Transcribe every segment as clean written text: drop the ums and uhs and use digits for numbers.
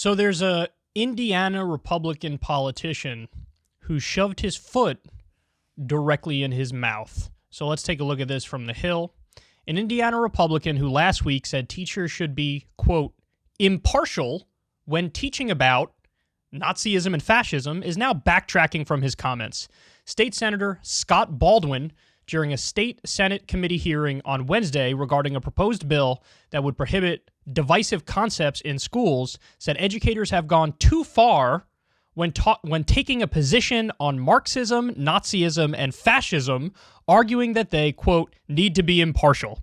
So there's a Indiana Republican politician who shoved his foot directly in his mouth. So let's take a look at this from The Hill. An Indiana Republican who last week said teachers should be, quote, impartial when teaching about Nazism and fascism is now backtracking from his comments. State Senator Scott Baldwin, during a state Senate committee hearing on Wednesday regarding a proposed bill that would prohibit divisive concepts in schools, said educators have gone too far when taking a position on Marxism, Nazism, and fascism, arguing that they, quote, need to be impartial.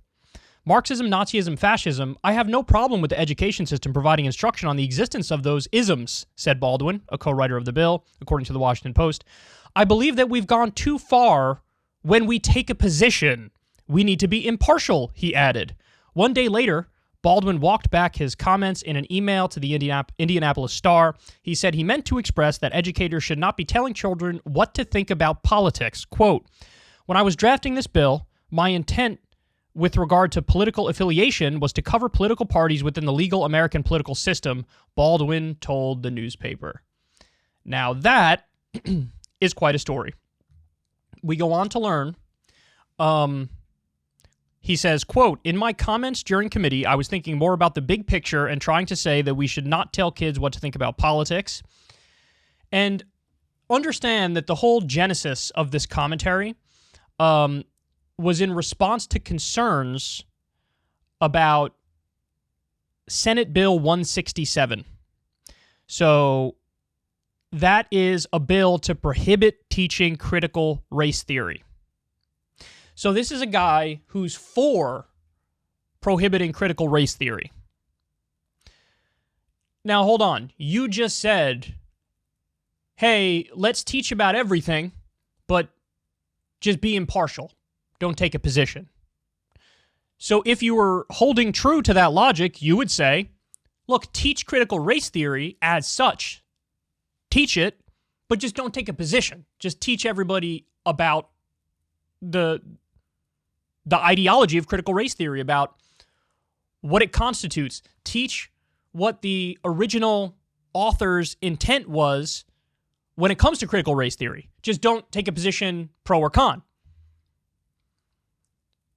Marxism, Nazism, fascism, I have no problem with the education system providing instruction on the existence of those isms, said Baldwin, a co-writer of the bill, according to the Washington Post. I believe that we've gone too far when we take a position. We need to be impartial, he added. One day later, Baldwin walked back his comments in an email to the Indianapolis Star. He said he meant to express that educators should not be telling children what to think about politics. Quote, when I was drafting this bill, my intent with regard to political affiliation was to cover political parties within the legal American political system, Baldwin told the newspaper. Now that is quite a story. We go on to learn, he says, quote, in my comments during committee, I was thinking more about the big picture and trying to say that we should not tell kids what to think about politics. And understand that the whole genesis of this commentary was in response to concerns about Senate Bill 167. So that is a bill to prohibit teaching critical race theory. So this is a guy who's for prohibiting critical race theory. Now, hold on. You just said, hey, let's teach about everything, but just be impartial. Don't take a position. So if you were holding true to that logic, you would say, look, teach critical race theory as such. Teach it, but just don't take a position. Just teach everybody about the ideology of critical race theory, about what it constitutes. Teach what the original author's intent was when it comes to critical race theory. Just don't take a position pro or con.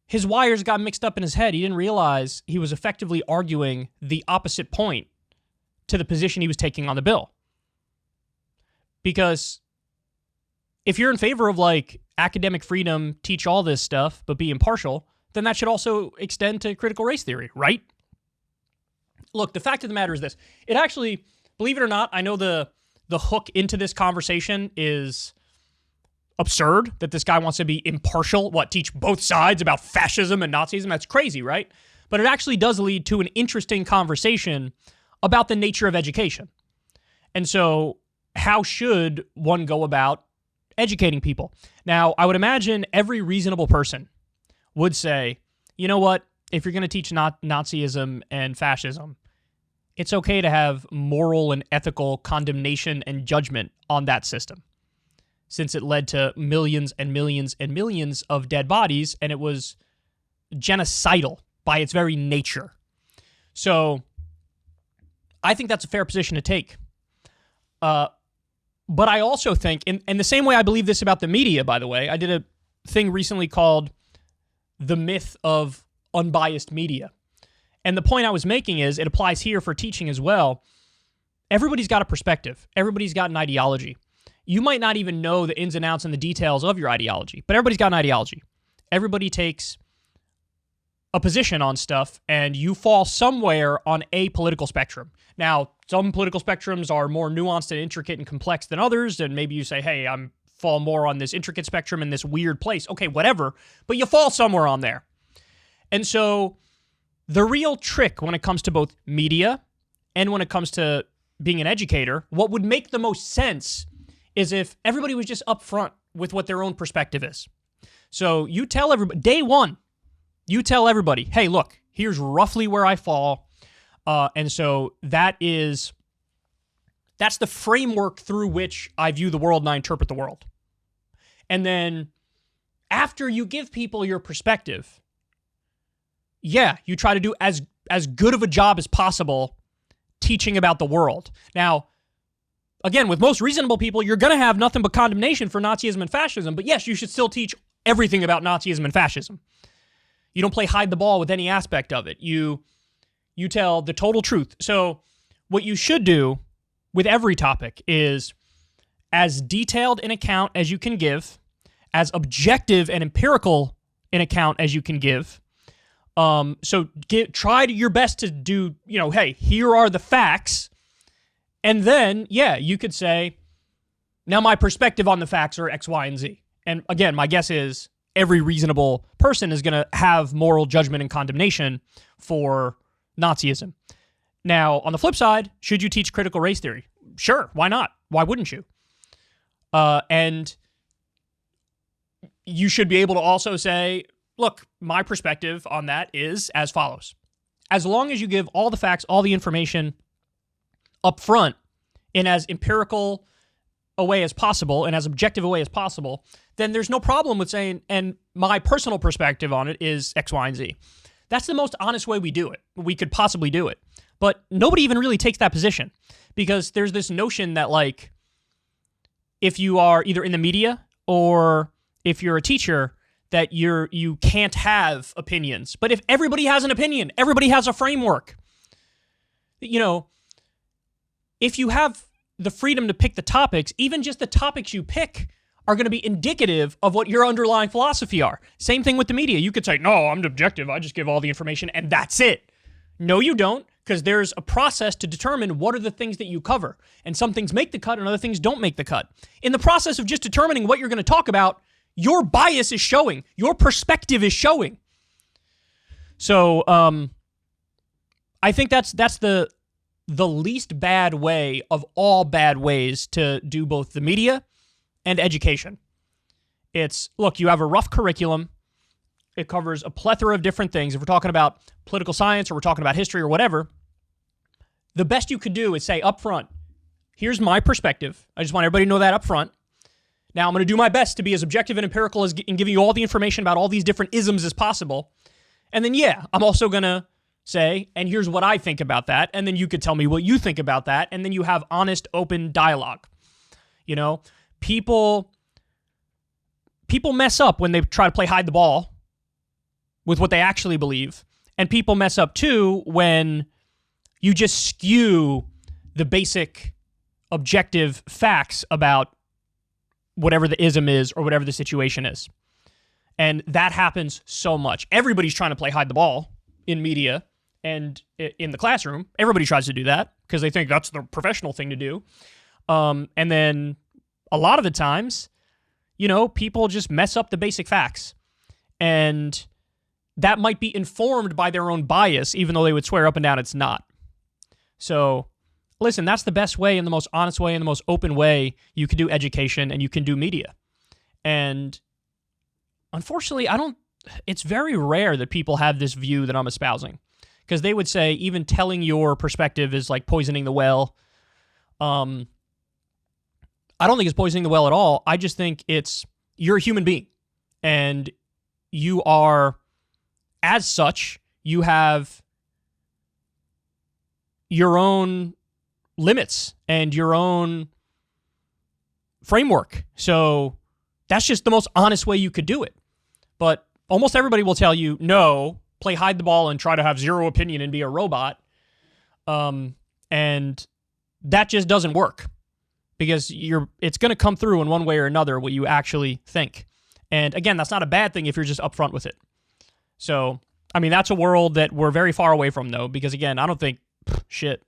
His wires got mixed up in his head. He didn't realize he was effectively arguing the opposite point to the position he was taking on the bill. Because if you're in favor of, like, academic freedom, teach all this stuff, but be impartial, then that should also extend to critical race theory, right? Look, the fact of the matter is this. It actually, believe it or not, I know the hook into this conversation is absurd, that this guy wants to be impartial, teach both sides about fascism and Nazism. That's crazy, right? But it actually does lead to an interesting conversation about the nature of education. And so, how should one go about educating people? Now, I would imagine every reasonable person would say, you know what, if you're going to teach Nazism and fascism, it's okay to have moral and ethical condemnation and judgment on that system, since it led to millions and millions and millions of dead bodies, and it was genocidal by its very nature. So I think that's a fair position to take. But I also think, in the same way I believe this about the media, by the way, I did a thing recently called The Myth of Unbiased Media. And the point I was making is, it applies here for teaching as well. Everybody's got a perspective. Everybody's got an ideology. You might not even know the ins and outs and the details of your ideology, but everybody's got an ideology. Everybody takes a position on stuff, and you fall somewhere on a political spectrum. Now, some political spectrums are more nuanced and intricate and complex than others, and maybe you say, hey, I'm fall more on this intricate spectrum in this weird place. Okay, whatever, but you fall somewhere on there. And so the real trick when it comes to both media and when it comes to being an educator, what would make the most sense is if everybody was just upfront with what their own perspective is. So you tell everybody, day one, you tell everybody, hey, look, here's roughly where I fall. And so that's the framework through which I view the world and I interpret the world. And then after you give people your perspective, yeah, you try to do as good of a job as possible teaching about the world. Now, again, with most reasonable people, you're going to have nothing but condemnation for Nazism and fascism. But yes, you should still teach everything about Nazism and fascism. You don't play hide the ball with any aspect of it. You tell the total truth. So what you should do with every topic is as detailed an account as you can give, as objective and empirical an account as you can give. So try your best to do, hey, here are the facts. And then, yeah, you could say, now my perspective on the facts are X, Y, and Z. And again, my guess is every reasonable person is going to have moral judgment and condemnation for Nazism. Now, on the flip side, should you teach critical race theory? Sure, why not? Why wouldn't you? And you should be able to also say, look, my perspective on that is as follows. As long as you give all the facts, all the information up front in as empirical a way as possible and as objective a way as possible, then there's no problem with saying, and my personal perspective on it is X, Y, and Z. That's the most honest way we do it. We could possibly do it. But nobody even really takes that position because there's this notion that, like, if you are either in the media or if you're a teacher, that you can't have opinions. But if everybody has an opinion, everybody has a framework. If you have the freedom to pick the topics, even just the topics you pick are going to be indicative of what your underlying philosophy are. Same thing with the media. You could say, no, I'm objective. I just give all the information and that's it. No, you don't, because there's a process to determine what are the things that you cover. And some things make the cut and other things don't make the cut. In the process of just determining what you're going to talk about, your bias is showing. Your perspective is showing. So I think that's the least bad way of all bad ways to do both the media and education. It's, look, you have a rough curriculum. It covers a plethora of different things. If we're talking about political science or we're talking about history or whatever, the best you could do is say up front, here's my perspective. I just want everybody to know that up front. Now, I'm going to do my best to be as objective and empirical as in giving you all the information about all these different isms as possible. And then, yeah, I'm also going to say, and here's what I think about that. And then you could tell me what you think about that. And then you have honest, open dialogue. People mess up when they try to play hide the ball with what they actually believe. And people mess up, too, when you just skew the basic objective facts about whatever the ism is or whatever the situation is. And that happens so much. Everybody's trying to play hide the ball in media and in the classroom. Everybody tries to do that because they think that's the professional thing to do. And then a lot of the times, people just mess up the basic facts. And that might be informed by their own bias, even though they would swear up and down it's not. So listen, that's the best way and the most honest way and the most open way you can do education and you can do media. And unfortunately, it's very rare that people have this view that I'm espousing, because they would say even telling your perspective is like poisoning the well. I don't think it's poisoning the well at all. I just think you're a human being and you are, as such, you have your own limits and your own framework. So that's just the most honest way you could do it. But almost everybody will tell you, no, play hide the ball and try to have zero opinion and be a robot. And that just doesn't work because it's going to come through in one way or another what you actually think. And again, that's not a bad thing if you're just upfront with it. So, I mean, that's a world that we're very far away from, though, because again, I don't think, shit.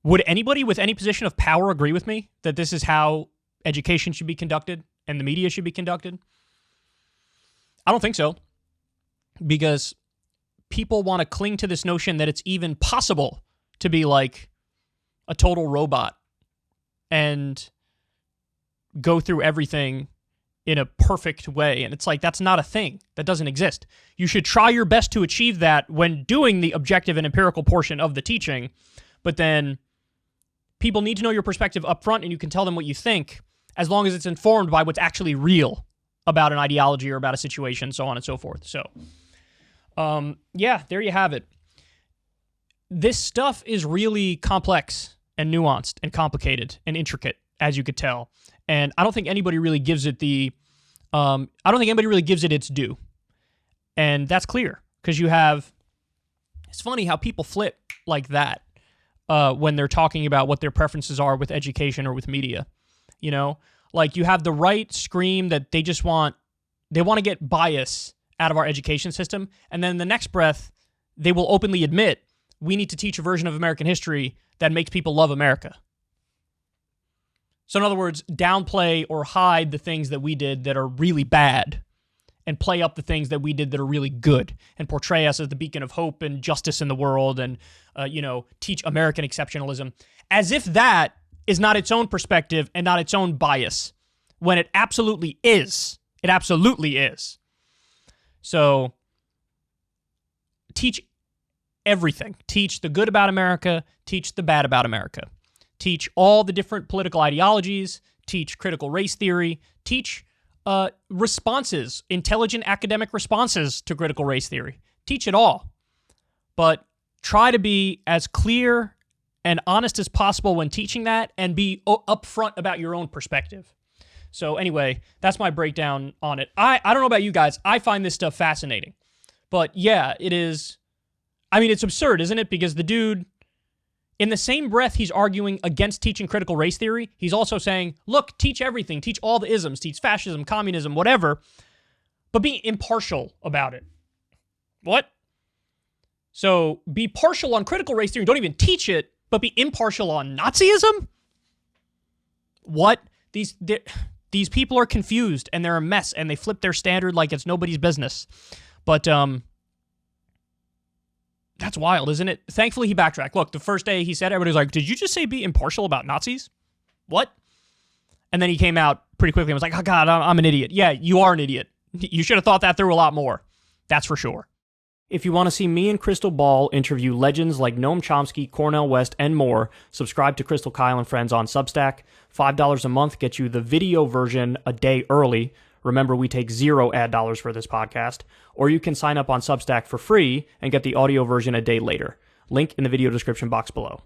Would anybody with any position of power agree with me that this is how education should be conducted and the media should be conducted? I don't think so, because people want to cling to this notion that it's even possible to be like a total robot and go through everything in a perfect way. And it's like, that's not a thing. That doesn't exist. You should try your best to achieve that when doing the objective and empirical portion of the teaching, but then people need to know your perspective up front and you can tell them what you think as long as it's informed by what's actually real about an ideology or about a situation, so on and so forth. So, yeah, there you have it. this stuff is really complex and nuanced and complicated and intricate, as you could tell. And I don't think anybody really gives it its due. And that's clear, because it's funny how people flip like that when they're talking about what their preferences are with education or with media. You know, like you have the right scream that they want to get bias out of our education system. And then in the next breath, they will openly admit we need to teach a version of American history that makes people love America. So in other words, downplay or hide the things that we did that are really bad and play up the things that we did that are really good and portray us as the beacon of hope and justice in the world and, teach American exceptionalism as if that is not its own perspective and not its own bias, when it absolutely is. It absolutely is. So teach everything. Teach the good about America. Teach the bad about America. Teach all the different political ideologies. Teach critical race theory. Teach responses, intelligent academic responses to critical race theory. Teach it all. But try to be as clear and honest as possible when teaching that, and be upfront about your own perspective. So anyway, that's my breakdown on it. I don't know about you guys. I find this stuff fascinating. But yeah, it is. I mean, it's absurd, isn't it? Because the dude, in the same breath he's arguing against teaching critical race theory, he's also saying, look, teach everything. Teach all the isms. Teach fascism, communism, whatever. But be impartial about it. What? So be partial on critical race theory. Don't even teach it, but be impartial on Nazism? What? These people are confused, and they're a mess, and they flip their standard like it's nobody's business. But that's wild, isn't it? Thankfully, he backtracked. Look, the first day he said, everybody was like, did you just say be impartial about Nazis? What? And then he came out pretty quickly and was like, oh, God, I'm an idiot. Yeah, you are an idiot. You should have thought that through a lot more. That's for sure. If you want to see me and Crystal Ball interview legends like Noam Chomsky, Cornel West, and more, subscribe to Crystal Kyle and Friends on Substack. $5 a month gets you the video version a day early. Remember, we take 0 ad dollars for this podcast. Or you can sign up on Substack for free and get the audio version a day later. Link in the video description box below.